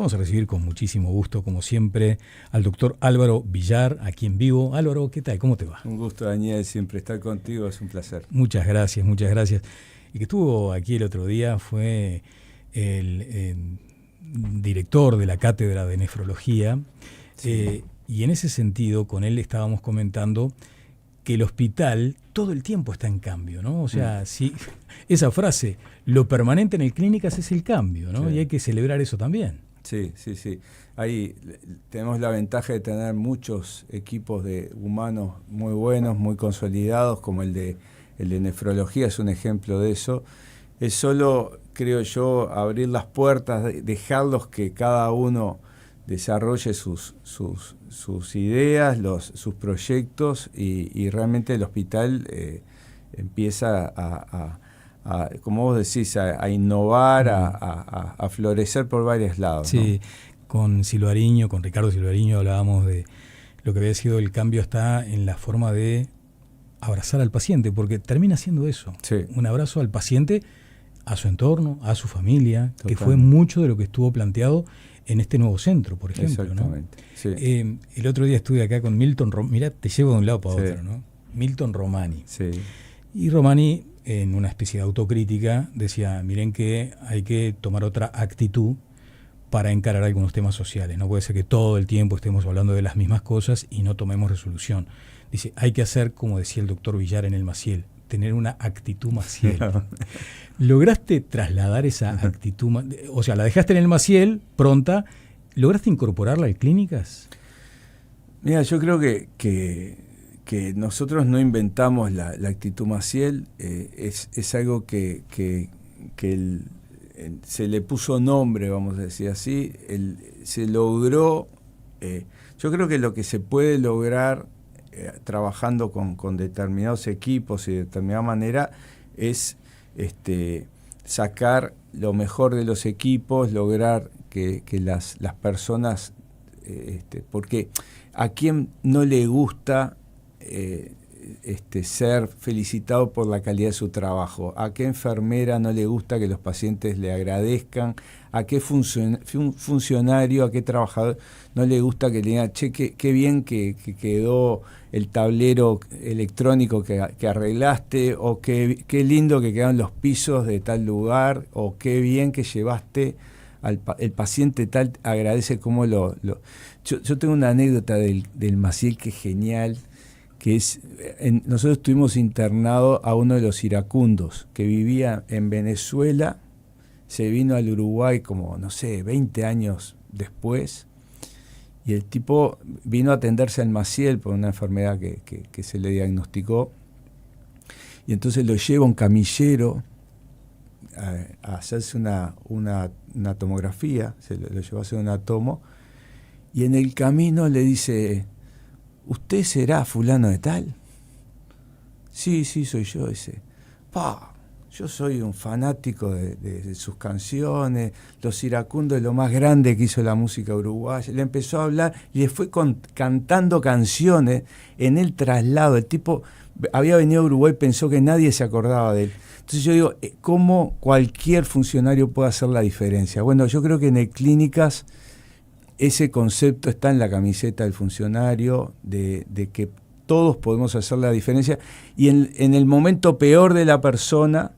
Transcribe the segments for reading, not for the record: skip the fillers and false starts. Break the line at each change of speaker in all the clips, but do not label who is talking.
Vamos a recibir con muchísimo gusto, como siempre, al doctor Álvaro Villar, aquí en vivo. Álvaro, ¿qué tal? ¿Cómo te va?
Un gusto, Daniel, siempre estar contigo, es un placer.
Muchas gracias, muchas gracias. Y que estuvo aquí el otro día fue el director de la cátedra de nefrología, sí. Y en ese sentido, con él estábamos comentando que el hospital todo el tiempo está en cambio, ¿no? O sea, sí, esa frase, lo permanente en el clínicas es el cambio, ¿no? Sí. Y hay que celebrar eso también.
Sí. Ahí tenemos la ventaja de tener muchos equipos de humanos muy buenos, muy consolidados, como el de nefrología es un ejemplo de eso. Es solo, creo yo, abrir las puertas, dejarlos que cada uno desarrolle sus ideas, sus proyectos y realmente el hospital empieza como vos decís, a innovar, a florecer por varios lados.
Sí,
¿no?
Con Ricardo Silvariño hablábamos de lo que había sido el cambio está en la forma de abrazar al paciente, porque termina siendo eso,
sí.
Un abrazo al paciente, a su entorno, a su familia, totalmente. Que fue mucho de lo que estuvo planteado en este nuevo centro, por ejemplo.
Exactamente.
¿No?
Sí.
El otro día estuve acá con Milton Romani, mirá, te llevo de un lado para otro, ¿no? Milton Romani.
Sí.
Y Romani, en una especie de autocrítica, decía, miren que hay que tomar otra actitud para encarar algunos temas sociales. No puede ser que todo el tiempo estemos hablando de las mismas cosas y no tomemos resolución. Dice, hay que hacer, como decía el doctor Villar en el Maciel, tener una actitud Maciel. ¿Lograste trasladar esa actitud? O sea, la dejaste en el Maciel, pronta. ¿Lograste incorporarla en clínicas?
Mira, yo creo que nosotros no inventamos la actitud Maciel, es algo que se le puso nombre, vamos a decir así, se logró. Yo creo que lo que se puede lograr trabajando con determinados equipos y de determinada manera es sacar lo mejor de los equipos, lograr que las personas, porque a quien no le gusta ser felicitado por la calidad de su trabajo, a qué enfermera no le gusta que los pacientes le agradezcan, a qué funcionario, a qué trabajador no le gusta que le digan, che, qué bien que quedó el tablero electrónico que arreglaste, o qué lindo que quedaron los pisos de tal lugar, o qué bien que llevaste el paciente tal, agradece cómo Yo tengo una anécdota del Maciel que es genial, que es, nosotros estuvimos internados a uno de los iracundos que vivía en Venezuela, se vino al Uruguay como, 20 años después, y el tipo vino a atenderse al Maciel por una enfermedad que se le diagnosticó, y entonces lo lleva un camillero a hacerse una tomografía, se lo llevó a hacer una tomo, y en el camino le dice, ¿usted será fulano de tal? Sí, soy yo. Dice, yo soy un fanático de sus canciones, Los Iracundos es lo más grande que hizo la música uruguaya. Le empezó a hablar y le fue cantando canciones en el traslado. El tipo había venido a Uruguay, pensó que nadie se acordaba de él. Entonces yo digo, ¿cómo cualquier funcionario puede hacer la diferencia? Bueno, yo creo que en el Clínicas ese concepto está en la camiseta del funcionario, de que todos podemos hacer la diferencia, y en el momento peor de la persona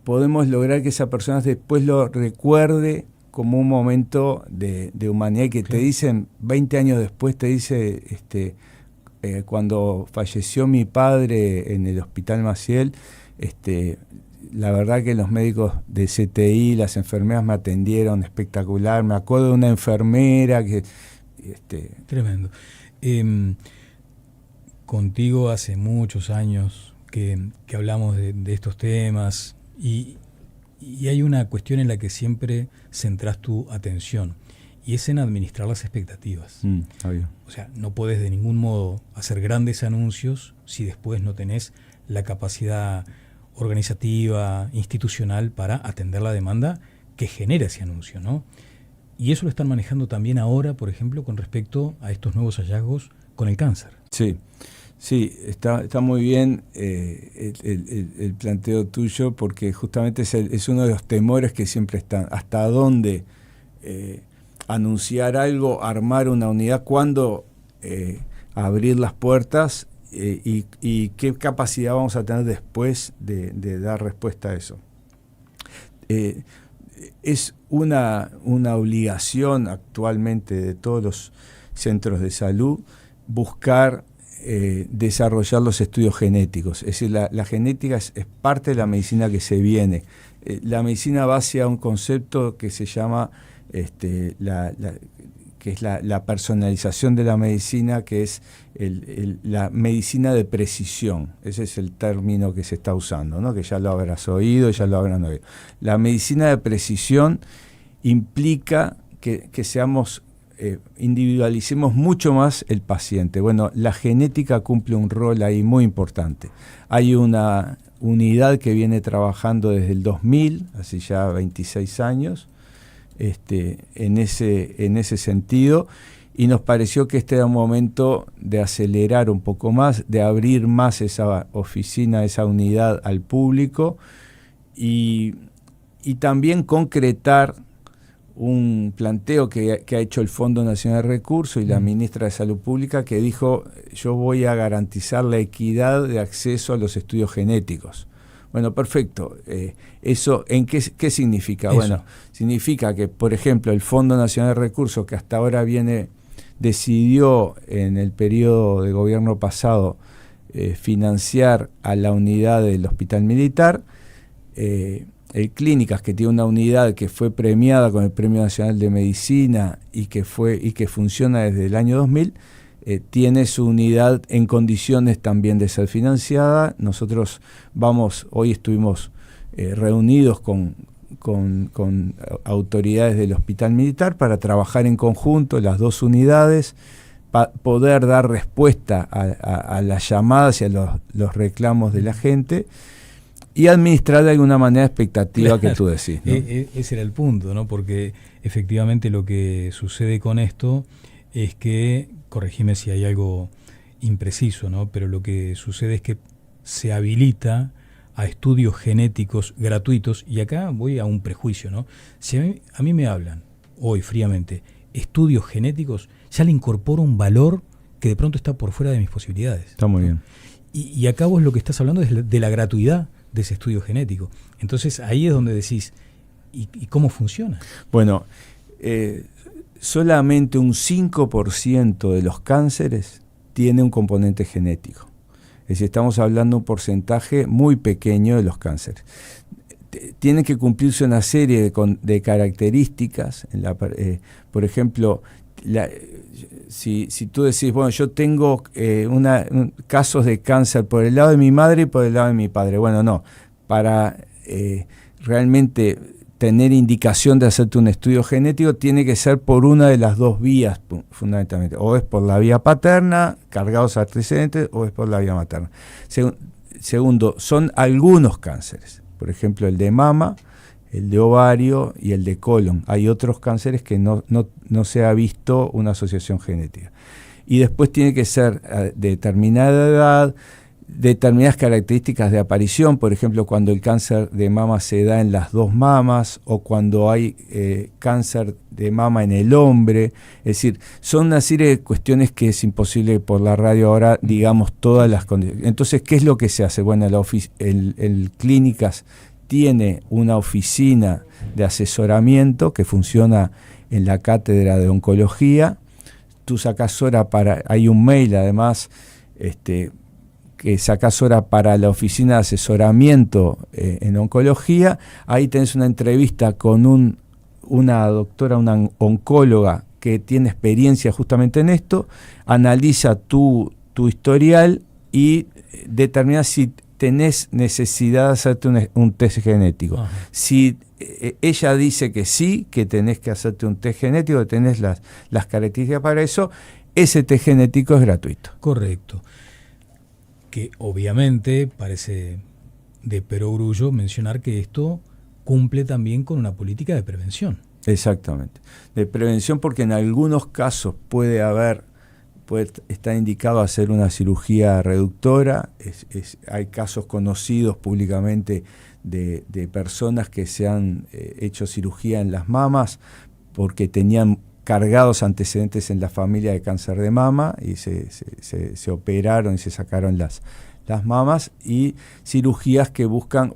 podemos lograr que esa persona después lo recuerde como un momento de humanidad, y que te dicen, 20 años después te dice, cuando falleció mi padre en el Hospital Maciel, la verdad que los médicos de CTI, las enfermeras me atendieron espectacular. Me acuerdo de una enfermera que...
Tremendo. Contigo hace muchos años que hablamos de estos temas y hay una cuestión en la que siempre centrás tu atención, y es en administrar las expectativas. O sea, no podés de ningún modo hacer grandes anuncios si después no tenés la capacidad organizativa, institucional, para atender la demanda que genera ese anuncio, ¿no? Y eso lo están manejando también ahora, por ejemplo, con respecto a estos nuevos hallazgos con el cáncer.
Sí, está muy bien el planteo tuyo, porque justamente es uno de los temores que siempre están. ¿Hasta dónde anunciar algo, armar una unidad, cuándo abrir las puertas y qué capacidad vamos a tener después de dar respuesta a eso. Es una obligación actualmente de todos los centros de salud buscar desarrollar los estudios genéticos. Es decir, la genética es parte de la medicina que se viene. La medicina va hacia un concepto que se llama que es la personalización de la medicina, que es la medicina de precisión. Ese es el término que se está usando, ¿no? Que ya lo habrás oído, ya lo habrán oído. La medicina de precisión implica que seamos, individualicemos mucho más el paciente. Bueno, la genética cumple un rol ahí muy importante. Hay una unidad que viene trabajando desde el 2000, hace ya 26 años, en ese sentido, y nos pareció que este era un momento de acelerar un poco más, de abrir más esa oficina, esa unidad al público, y también concretar un planteo que ha hecho el Fondo Nacional de Recursos y la ministra de Salud Pública, que dijo: yo voy a garantizar la equidad de acceso a los estudios genéticos. Bueno, perfecto. ¿Eso qué significa? Eso. Bueno, significa que, por ejemplo, el Fondo Nacional de Recursos, que hasta ahora decidió en el periodo de gobierno pasado financiar a la unidad del Hospital Militar, el Clínicas, que tiene una unidad que fue premiada con el Premio Nacional de Medicina y que funciona desde el año 2000, tiene su unidad en condiciones también de ser financiada. Nosotros hoy estuvimos reunidos con autoridades del Hospital Militar para trabajar en conjunto las dos unidades, poder dar respuesta a las llamadas y a los reclamos de la gente y administrar de alguna manera expectativa, claro, que tú decís, ¿no?
Ese era el punto, ¿no? Porque efectivamente lo que sucede con esto es que, corregime si hay algo impreciso, ¿no? Pero lo que sucede es que se habilita a estudios genéticos gratuitos, y acá voy a un prejuicio, ¿no? Si a mí me hablan hoy fríamente estudios genéticos, ya le incorporo un valor que de pronto está por fuera de mis posibilidades.
Está muy bien.
Y acá vos lo que estás hablando es de la gratuidad de ese estudio genético. Entonces ahí es donde decís, ¿y cómo funciona?
Bueno, solamente un 5% de los cánceres tiene un componente genético. Es decir, estamos hablando de un porcentaje muy pequeño de los cánceres. Tiene que cumplirse una serie de características. Por ejemplo, si tú decís, bueno, yo tengo casos de cáncer por el lado de mi madre y por el lado de mi padre. Bueno, no. Para realmente tener indicación de hacerte un estudio genético, tiene que ser por una de las dos vías, fundamentalmente. O es por la vía paterna, cargados antecedentes, o es por la vía materna. Segundo, son algunos cánceres. Por ejemplo, el de mama, el de ovario y el de colon. Hay otros cánceres que no se ha visto una asociación genética. Y después tiene que ser de determinada edad, determinadas características de aparición, por ejemplo, cuando el cáncer de mama se da en las dos mamas o cuando hay cáncer de mama en el hombre. Es decir, son una serie de cuestiones que es imposible por la radio ahora, digamos, todas las condiciones. Entonces, ¿qué es lo que se hace? Bueno, el Clínicas tiene una oficina de asesoramiento que funciona en la cátedra de oncología. Tú sacas hora hay un mail además, que sacás hora para la oficina de asesoramiento en oncología. Ahí tenés una entrevista con una doctora, una oncóloga que tiene experiencia justamente en esto, analiza tu historial y determina si tenés necesidad de hacerte un test genético. Ajá. Si ella dice que sí, que tenés que hacerte un test genético, que tenés las características para eso, ese test genético es gratuito.
Correcto. Que obviamente parece de perogrullo mencionar que esto cumple también con una política de prevención.
Exactamente. De prevención, porque en algunos casos puede estar indicado hacer una cirugía reductora. Hay casos conocidos públicamente de personas que se han hecho cirugía en las mamas porque tenían cargados antecedentes en la familia de cáncer de mama y se operaron y se sacaron las mamas, y cirugías que buscan,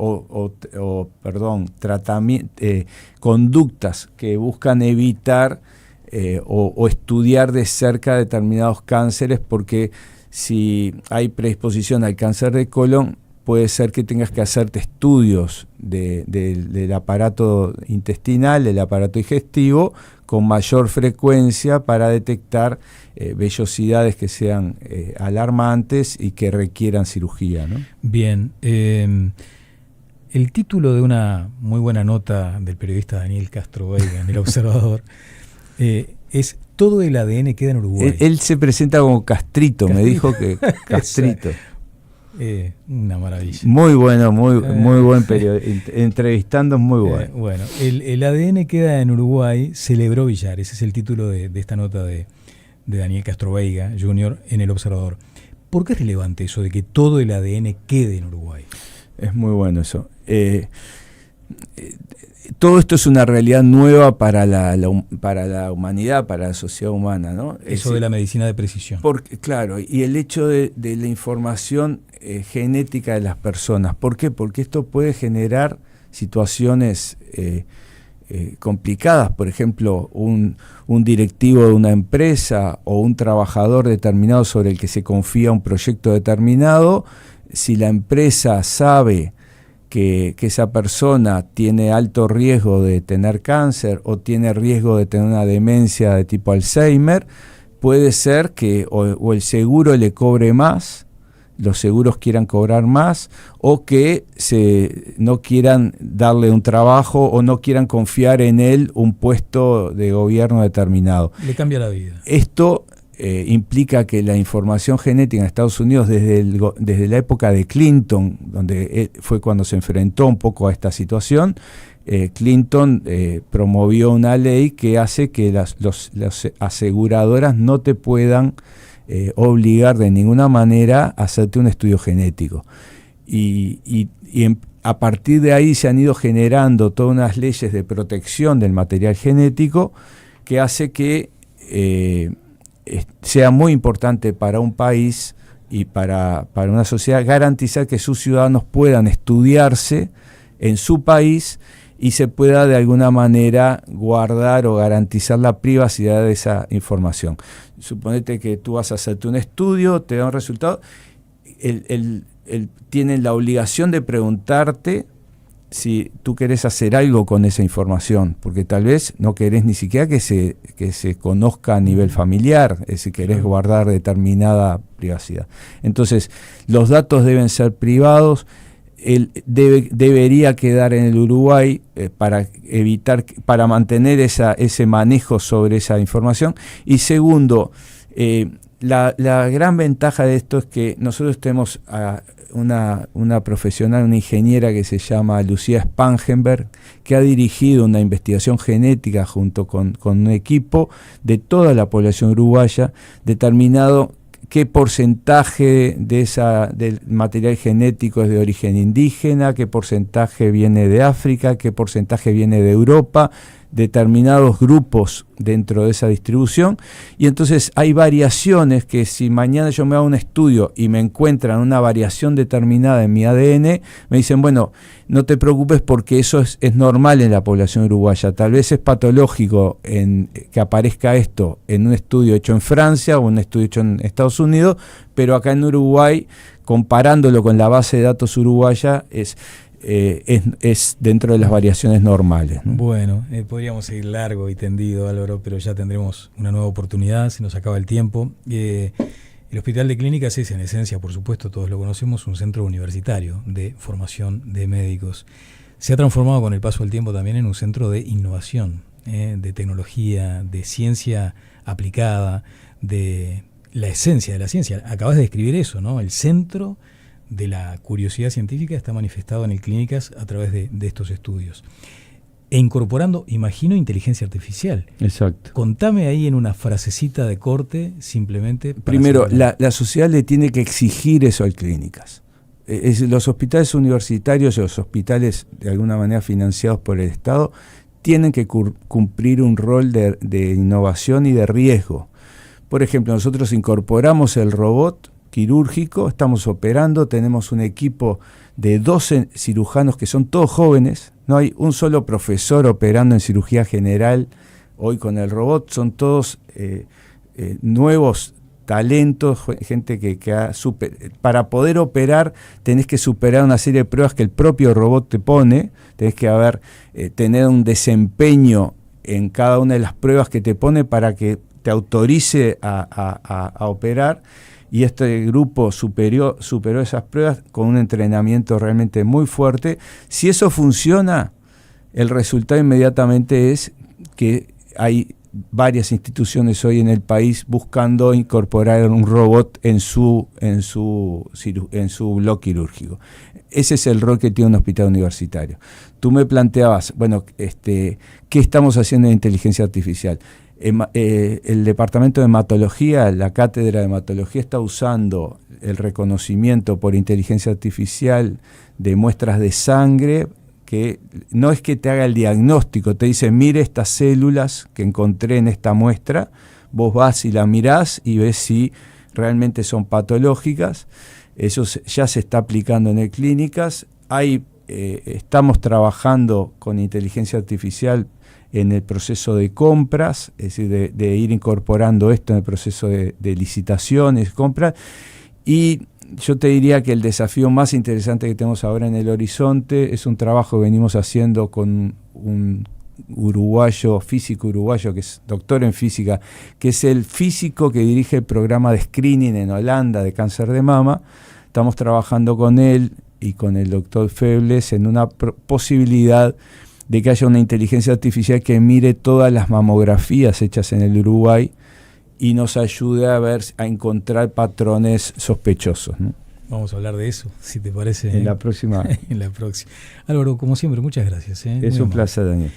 conductas que buscan evitar o estudiar de cerca determinados cánceres, porque si hay predisposición al cáncer de colon, puede ser que tengas que hacerte estudios del aparato intestinal, del aparato digestivo, con mayor frecuencia para detectar vellosidades que sean alarmantes y que requieran cirugía, ¿no?
Bien, el título de una muy buena nota del periodista Daniel Castro Veiga en El Observador es «Todo el ADN queda en Uruguay».
Él se presenta como Castrito, me dijo que Castrito.
Una maravilla.
Muy bueno, muy buen periodista. Entrevistando es muy bueno.
Bueno, el ADN queda en Uruguay, celebró Villar. Ese es el título de esta nota de Daniel Castro Veiga, Jr., en El Observador. ¿Por qué es relevante eso de que todo el ADN quede en Uruguay?
Es muy bueno eso. Todo esto es una realidad nueva para la humanidad, para la sociedad humana, ¿no?
Eso de la medicina de precisión.
Claro, y el hecho de la información genética de las personas. ¿Por qué? Porque esto puede generar situaciones complicadas. Por ejemplo, un directivo de una empresa o un trabajador determinado sobre el que se confía un proyecto determinado, si la empresa sabe que esa persona tiene alto riesgo de tener cáncer o tiene riesgo de tener una demencia de tipo Alzheimer, puede ser que o el seguro le cobre más, los seguros quieran cobrar más, o que no quieran darle un trabajo o no quieran confiar en él un puesto de gobierno determinado.
Le cambia la vida.
Esto implica que la información genética en Estados Unidos desde la época de Clinton, donde fue cuando se enfrentó un poco a esta situación, Clinton promovió una ley que hace que las aseguradoras no te puedan obligar de ninguna manera a hacerte un estudio genético. A partir de ahí se han ido generando todas unas leyes de protección del material genético que hace que sea muy importante para un país y para una sociedad garantizar que sus ciudadanos puedan estudiarse en su país y se pueda de alguna manera guardar o garantizar la privacidad de esa información. Suponete que tú vas a hacerte un estudio, te da un resultado, tienen la obligación de preguntarte si tú querés hacer algo con esa información, porque tal vez no querés ni siquiera que se conozca a nivel familiar, si querés guardar determinada privacidad. Entonces, los datos deben ser privados. Debería quedar en el Uruguay para mantener ese manejo sobre esa información. Y segundo, la gran ventaja de esto es que nosotros tenemos a una profesional, una ingeniera que se llama Lucía Spangenberg, que ha dirigido una investigación genética junto con un equipo de toda la población uruguaya, determinado qué porcentaje del material genético es de origen indígena, qué porcentaje viene de África, qué porcentaje viene de Europa, determinados grupos dentro de esa distribución, y entonces hay variaciones que si mañana yo me hago un estudio y me encuentran una variación determinada en mi ADN, me dicen, bueno, no te preocupes porque eso es normal en la población uruguaya, tal vez es patológico que aparezca esto en un estudio hecho en Francia o un estudio hecho en Estados Unidos, pero acá en Uruguay, comparándolo con la base de datos uruguaya, es dentro de las variaciones normales, ¿no?
Bueno, podríamos seguir largo y tendido, Álvaro, pero ya tendremos una nueva oportunidad, se nos acaba el tiempo. El Hospital de Clínicas es, en esencia, por supuesto, todos lo conocemos, un centro universitario de formación de médicos. Se ha transformado con el paso del tiempo también en un centro de innovación, de tecnología, de ciencia aplicada, de la esencia de la ciencia. Acabas de describir eso, ¿no? El centro de la curiosidad científica está manifestado en el Clínicas a través de estos estudios. E incorporando, imagino, inteligencia artificial.
Exacto.
Contame ahí en una frasecita de corte, simplemente.
Primero, la sociedad le tiene que exigir eso al Clínicas. Los hospitales universitarios y los hospitales, de alguna manera financiados por el Estado, tienen que cumplir un rol de innovación y de riesgo. Por ejemplo, nosotros incorporamos el robot quirúrgico, estamos operando, tenemos un equipo de 12 cirujanos que son todos jóvenes, no hay un solo profesor operando en cirugía general hoy con el robot, son todos nuevos talentos, gente que para poder operar tenés que superar una serie de pruebas que el propio robot te pone, tenés que tener un desempeño en cada una de las pruebas que te pone para que te autorice a operar, y este grupo superó esas pruebas con un entrenamiento realmente muy fuerte. Si eso funciona, el resultado inmediatamente es que hay varias instituciones hoy en el país buscando incorporar un robot en su bloque quirúrgico. Ese es el rol que tiene un hospital universitario. Tú me planteabas, bueno, ¿qué estamos haciendo en inteligencia artificial? El departamento de hematología, la cátedra de hematología, está usando el reconocimiento por inteligencia artificial de muestras de sangre, que no es que te haga el diagnóstico, te dice, mire estas células que encontré en esta muestra, vos vas y la mirás y ves si realmente son patológicas. Eso ya se está aplicando en clínicas. Estamos trabajando con inteligencia artificial en el proceso de compras, es decir, de ir incorporando esto en el proceso de licitaciones, compras, y yo te diría que el desafío más interesante que tenemos ahora en el horizonte es un trabajo que venimos haciendo con un físico uruguayo que es doctor en física, que es el físico que dirige el programa de screening en Holanda de cáncer de mama. Estamos trabajando con él y con el doctor Febles en una posibilidad de que haya una inteligencia artificial que mire todas las mamografías hechas en el Uruguay y nos ayude a encontrar patrones sospechosos, ¿no?
Vamos a hablar de eso, si te parece.
En la próxima.
En la próxima. Álvaro, como siempre, muchas gracias.
Es un placer, Daniel.